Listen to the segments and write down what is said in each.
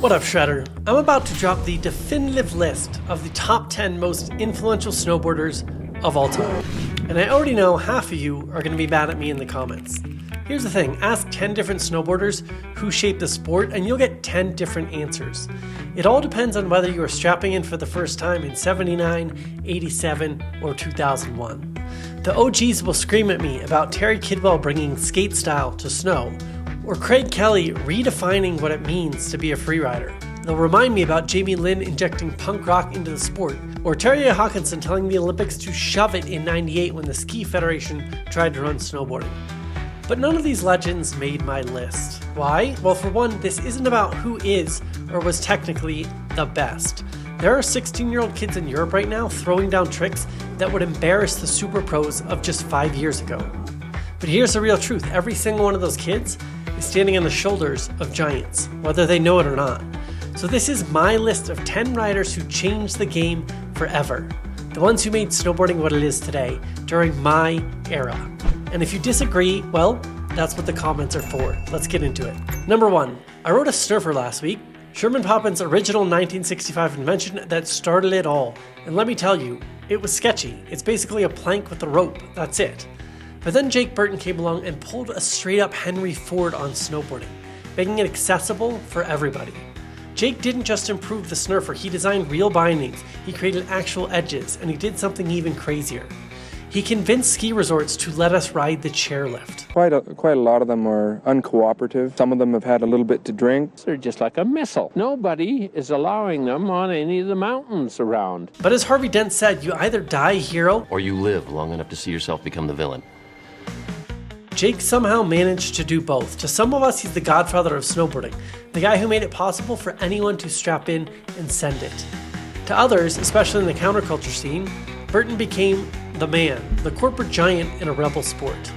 What up, Shredder? I'm about to drop the definitive list of the top 10 most influential snowboarders of all time. And I already know half of you are going to be mad at me in the comments. Here's the thing, ask 10 different snowboarders who shaped the sport and you'll get 10 different answers. It all depends on whether you were strapping in for the first time in 79, 87, or 2001. The OGs will scream at me about Terry Kidwell bringing skate style to snow, or Craig Kelly redefining what it means to be a freerider. They'll remind me about Jamie Lynn injecting punk rock into the sport, or Terry Hawkinson telling the Olympics to shove it in '98 when the Ski Federation tried to run snowboarding. But none of these legends made my list. Why? Well, for one, this isn't about who is or was technically the best. There are 16-year-old kids in Europe right now throwing down tricks that would embarrass the super pros of just 5 years ago. But here's the real truth, every single one of those kids is standing on the shoulders of giants, whether they know it or not. So this is my list of 10 riders who changed the game forever. The ones who made snowboarding what it is today, during my era. And if you disagree, well, that's what the comments are for. Let's get into it. Number 1, I rode a snurfer last week. Sherman Poppin's original 1965 invention that started it all. And let me tell you, it was sketchy. It's basically a plank with a rope, that's it. But then Jake Burton came along and pulled a straight up Henry Ford on snowboarding, making it accessible for everybody. Jake didn't just improve the snurfer, he designed real bindings, he created actual edges, and he did something even crazier. He convinced ski resorts to let us ride the chairlift. Quite a lot of them are uncooperative. Some of them have had a little bit to drink. They're just like a missile. Nobody is allowing them on any of the mountains around. But as Harvey Dent said, you either die a hero or you live long enough to see yourself become the villain. Jake somehow managed to do both. To some of us, he's the godfather of snowboarding, the guy who made it possible for anyone to strap in and send it. To others, especially in the counterculture scene, Burton became the man, the corporate giant in a rebel sport.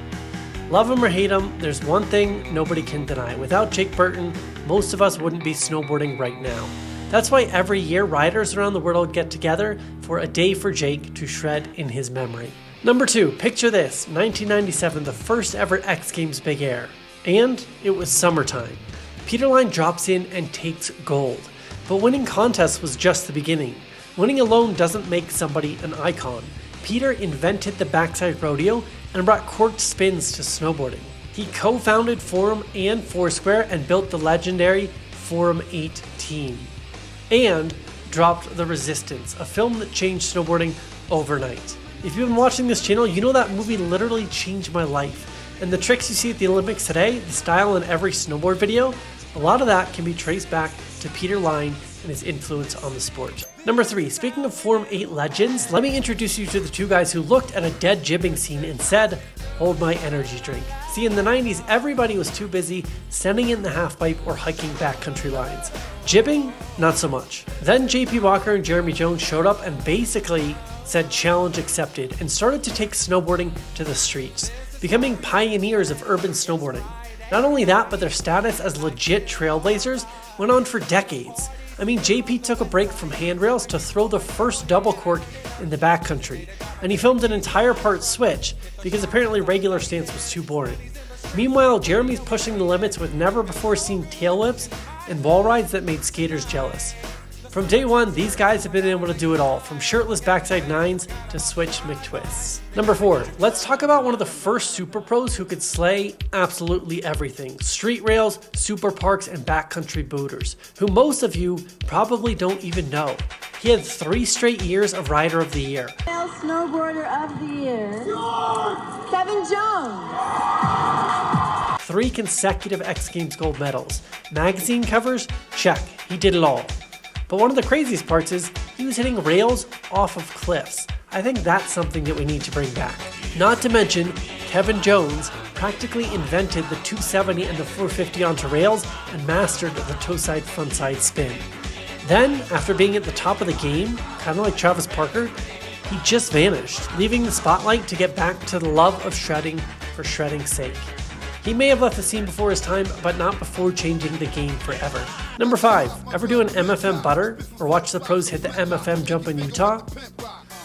Love him or hate him, there's one thing nobody can deny. Without Jake Burton, most of us wouldn't be snowboarding right now. That's why every year riders around the world get together for a day for Jake to shred in his memory. Number 2, picture this, 1997, the first ever X Games Big Air. And it was summertime. Peter Line drops in and takes gold. But winning contests was just the beginning. Winning alone doesn't make somebody an icon. Peter invented the backside rodeo and brought corked spins to snowboarding. He co-founded Forum and Foursquare and built the legendary Forum 8 team. And dropped The Resistance, a film that changed snowboarding overnight. If you've been watching this channel, you know that movie literally changed my life. And the tricks you see at the Olympics today, the style in every snowboard video, a lot of that can be traced back to Peter Line and his influence on the sport. Number 3, speaking of Forum 8 legends, let me introduce you to the two guys who looked at a dead jibbing scene and said, "Hold my energy drink." See, in the 90s, everybody was too busy sending in the halfpipe or hiking backcountry lines. Jibbing, not so much. Then JP Walker and Jeremy Jones showed up and basically said challenge accepted and started to take snowboarding to the streets, becoming pioneers of urban snowboarding. Not only that, but their status as legit trailblazers went on for decades. I mean, JP took a break from handrails to throw the first double cork in the backcountry, and he filmed an entire part switch because apparently regular stance was too boring. Meanwhile, Jeremy's pushing the limits with never before seen tail whips and wall rides that made skaters jealous. From day one, these guys have been able to do it all, from shirtless backside nines to switch McTwists. Number 4, let's talk about one of the first super pros who could slay absolutely everything. Street rails, super parks, and backcountry booters, who most of you probably don't even know. He had 3 straight years of Rider of the Year. Snowboarder of the Year, Kevin Jones. 3 consecutive X Games gold medals. Magazine covers? Check, he did it all. But one of the craziest parts is he was hitting rails off of cliffs. I think that's something that we need to bring back. Not to mention, Kevin Jones practically invented the 270 and the 450 onto rails and mastered the toe-side frontside spin. Then, after being at the top of the game, kind of like Travis Parker, he just vanished, leaving the spotlight to get back to the love of shredding for shredding's sake. He may have left the scene before his time, but not before changing the game forever. Number 5, ever do an MFM butter or watch the pros hit the MFM jump in Utah?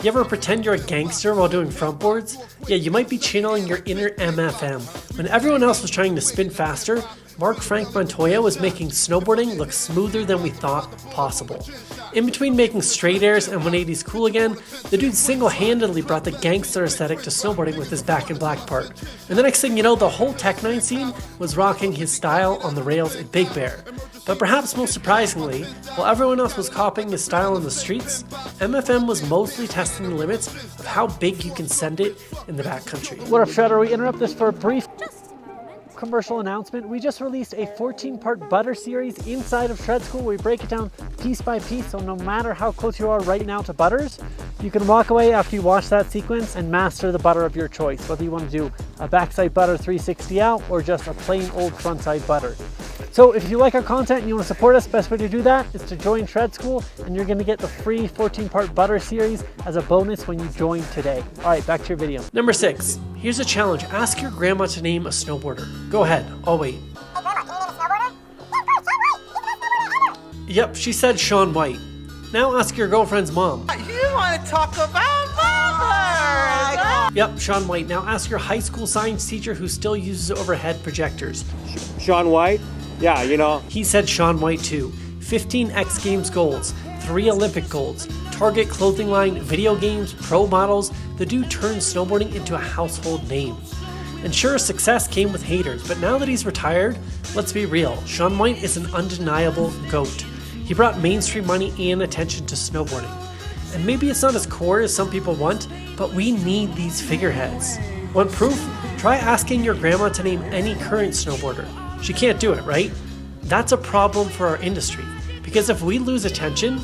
You ever pretend you're a gangster while doing front boards? Yeah, you might be channeling your inner MFM. When everyone else was trying to spin faster, Mark Frank Montoya was making snowboarding look smoother than we thought possible. In between making straight airs and 180s cool again, the dude single-handedly brought the gangster aesthetic to snowboarding with his Back in Black part. And the next thing you know, the whole Tech 9 scene was rocking his style on the rails at Big Bear. But perhaps most surprisingly, while everyone else was copying his style in the streets, MFM was mostly testing the limits of how big you can send it in the backcountry. What up, Shredder? We interrupt this for a brief commercial announcement. We just released a 14-part butter series inside of Shred School. We break it down piece by piece, so no matter how close you are right now to butters, you can walk away after you watch that sequence and master the butter of your choice, whether you want to do a backside butter 360 out or just a plain old frontside butter. So if you like our content and you want to support us, best way to do that is to join Shred School, and you're going to get the free 14-part butter series as a bonus when you join today. All right, back to your video. Number 6. Here's a challenge. Ask your grandma to name a snowboarder. Go ahead, I'll wait. Hey Grandma, can you name a snowboarder? Yeah, of course, Shaun White. He's the best snowboarder ever. Yep, she said Shaun White. Now ask your girlfriend's mom. You want to talk about butter? Yep, Shaun White. Now ask your high school science teacher who still uses overhead projectors. Shaun White? Yeah, you know. He said Shaun White too. 15 X Games golds, 3 Olympic golds, Target clothing line, video games, pro models. The dude turned snowboarding into a household name. And sure, success came with haters, but now that he's retired, let's be real, Shaun White is an undeniable GOAT. He brought mainstream money and attention to snowboarding. And maybe it's not as core as some people want, but we need these figureheads. Want proof? Try asking your grandma to name any current snowboarder. She can't do it, right? That's a problem for our industry, because if we lose attention,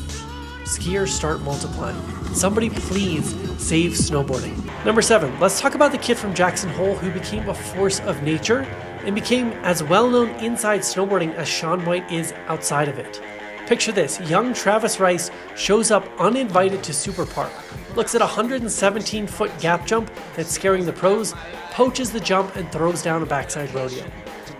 skiers start multiplying. Somebody please save snowboarding. Number 7, let's talk about the kid from Jackson Hole who became a force of nature and became as well known inside snowboarding as Shaun White is outside of it. Picture this, young Travis Rice shows up uninvited to Super Park, looks at a 117-foot gap jump that's scaring the pros, poaches the jump and throws down a backside rodeo.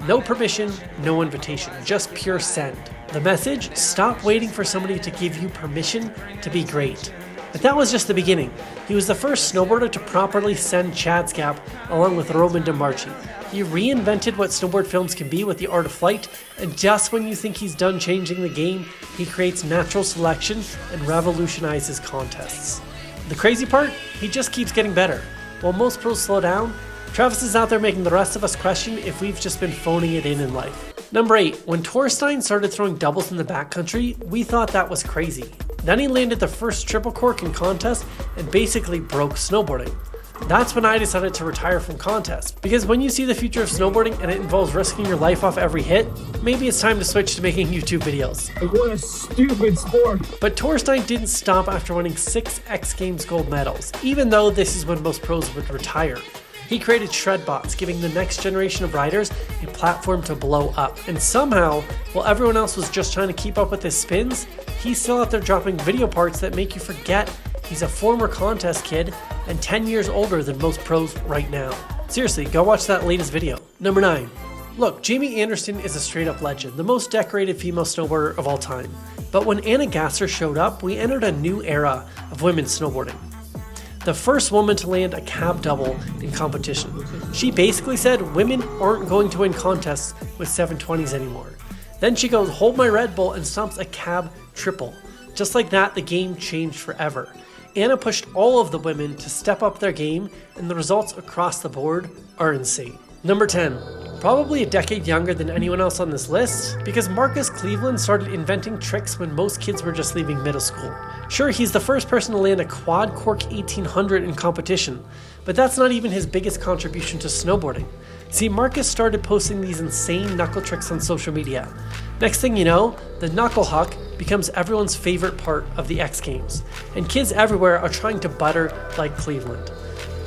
No permission, no invitation, just pure send. The message? Stop waiting for somebody to give you permission to be great. But that was just the beginning. He was the first snowboarder to properly send Chad's Gap along with Roman DeMarchi. He reinvented what snowboard films can be with the art of flight, and just when you think he's done changing the game, he creates natural selection and revolutionizes contests. The crazy part? He just keeps getting better. While most pros slow down, Travis is out there making the rest of us question if we've just been phoning it in life. Number 8, when Torstein started throwing doubles in the backcountry, we thought that was crazy. Then he landed the first triple cork in contest and basically broke snowboarding. That's when I decided to retire from contests, because when you see the future of snowboarding and it involves risking your life off every hit, maybe it's time to switch to making YouTube videos. What a stupid sport. But Torstein didn't stop after winning 6 X Games gold medals, even though this is when most pros would retire. He created Shredbots, giving the next generation of riders a platform to blow up. And somehow, while everyone else was just trying to keep up with his spins, he's still out there dropping video parts that make you forget he's a former contest kid and 10 years older than most pros right now. Seriously, go watch that latest video. Number 9. Look, Jamie Anderson is a straight up legend, the most decorated female snowboarder of all time. But when Anna Gasser showed up, we entered a new era of women's snowboarding. The first woman to land a cab double in competition. She basically said women aren't going to win contests with 720s anymore. Then she goes, hold my Red Bull, and stomps a cab triple. Just like that, the game changed forever. Anna pushed all of the women to step up their game, and the results across the board are insane. Number 10. Probably a decade younger than anyone else on this list, because Marcus Cleveland started inventing tricks when most kids were just leaving middle school. Sure, he's the first person to land a quad cork 1800 in competition, but that's not even his biggest contribution to snowboarding. See, Marcus started posting these insane knuckle tricks on social media. Next thing you know, the knuckle huck becomes everyone's favorite part of the X Games, and kids everywhere are trying to butter like Cleveland.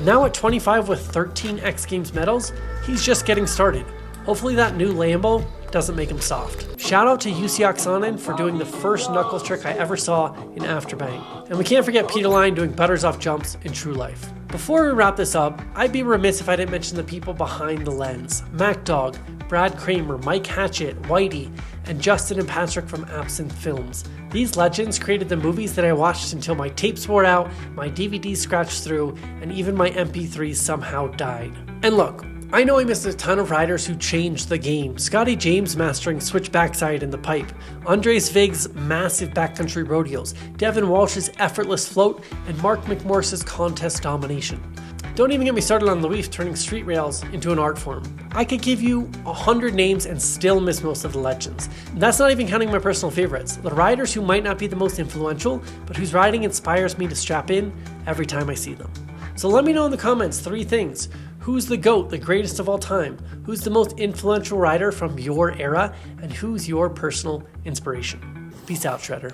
Now at 25 with 13 X Games medals, he's just getting started. Hopefully that new Lambo doesn't make him soft. Shout out to Jussi Oksanen for doing the first knuckle trick I ever saw in Afterbang. And we can't forget Peter Line doing butters off jumps in true life. Before we wrap this up, I'd be remiss if I didn't mention the people behind the lens. Mac Dog, Brad Kramer, Mike Hatchett, Whitey, and Justin and Patrick from Absinthe Films. These legends created the movies that I watched until my tapes wore out, my DVDs scratched through, and even my MP3s somehow died. And look, I know I missed a ton of riders who changed the game. Scotty James mastering switch backside in the pipe, Andres Vig's massive backcountry rodeos, Devin Walsh's effortless float, and Mark McMorris's contest domination. Don't even get me started on Luis turning street rails into an art form. I could give you 100 names and still miss most of the legends. And that's not even counting my personal favorites, the riders who might not be the most influential, but whose riding inspires me to strap in every time I see them. So let me know in the comments 3 things. Who's the GOAT, the greatest of all time? Who's the most influential rider from your era? And who's your personal inspiration? Peace out, Shredder.